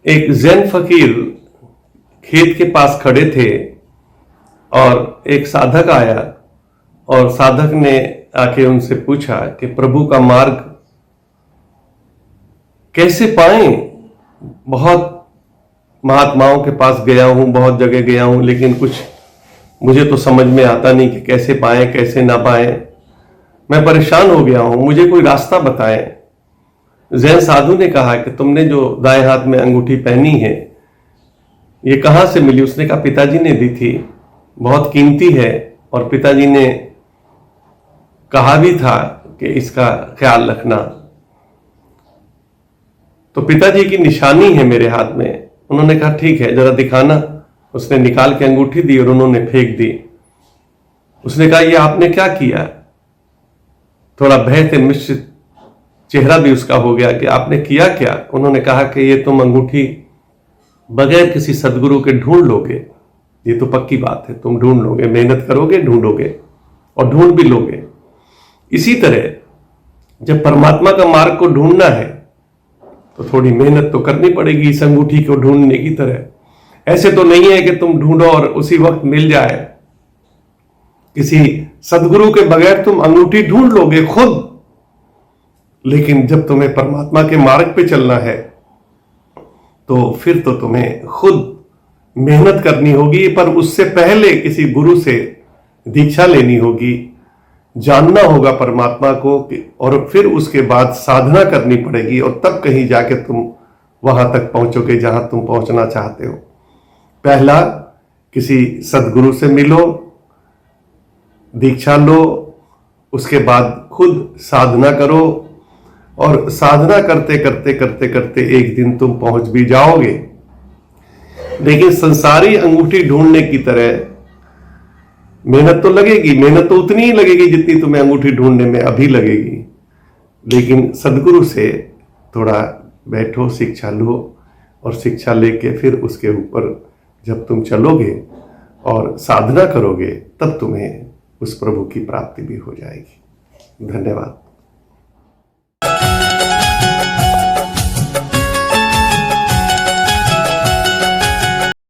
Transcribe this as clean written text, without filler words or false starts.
एक जैन फकीर खेत के पास खड़े थे और एक साधक आया और साधक ने आके उनसे पूछा कि प्रभु का मार्ग कैसे पाएं। बहुत महात्माओं के पास गया हूं, बहुत जगह गया हूं, लेकिन कुछ मुझे तो समझ में आता नहीं कि कैसे पाएं कैसे ना पाएं। मैं परेशान हो गया हूं, मुझे कोई रास्ता बताएं। जैन साधु ने कहा कि तुमने जो दाएं हाथ में अंगूठी पहनी है ये कहां से मिली? उसने कहा पिताजी ने दी थी, बहुत कीमती है और पिताजी ने कहा भी था कि इसका ख्याल रखना। तो पिताजी की निशानी है मेरे हाथ में। उन्होंने कहा ठीक है, जरा दिखाना। उसने निकाल के अंगूठी दी और उन्होंने फेंक दी। उसने कहा ये आपने क्या किया? थोड़ा भय से मिश्रित चेहरा भी उसका हो गया कि आपने किया क्या? उन्होंने कहा कि ये तुम अंगूठी बगैर किसी सदगुरु के ढूंढ लोगे, ये तो पक्की बात है, तुम ढूंढ लोगे, मेहनत करोगे, ढूंढोगे और ढूंढ भी लोगे। इसी तरह जब परमात्मा का मार्ग को ढूंढना है तो थोड़ी मेहनत तो करनी पड़ेगी इस अंगूठी को ढूंढने की तरह। ऐसे तो नहीं है कि तुम ढूंढो और उसी वक्त मिल जाए। किसी सदगुरु के बगैर तुम अंगूठी ढूंढ लोगे खुद, लेकिन जब तुम्हें परमात्मा के मार्ग पे चलना है तो फिर तो तुम्हें खुद मेहनत करनी होगी। पर उससे पहले किसी गुरु से दीक्षा लेनी होगी, जानना होगा परमात्मा को, और फिर उसके बाद साधना करनी पड़ेगी और तब कहीं जाके तुम वहां तक पहुंचोगे जहां तुम पहुंचना चाहते हो। पहला किसी सदगुरु से मिलो, दीक्षा लो, उसके बाद खुद साधना करो और साधना करते करते करते करते एक दिन तुम पहुंच भी जाओगे। लेकिन संसारी अंगूठी ढूंढने की तरह मेहनत तो लगेगी, मेहनत तो उतनी ही लगेगी जितनी तुम्हें अंगूठी ढूंढने में अभी लगेगी। लेकिन सदगुरु से थोड़ा बैठो, शिक्षा लो और शिक्षा लेके फिर उसके ऊपर जब तुम चलोगे और साधना करोगे तब तुम्हें उस प्रभु की प्राप्ति भी हो जाएगी। धन्यवाद।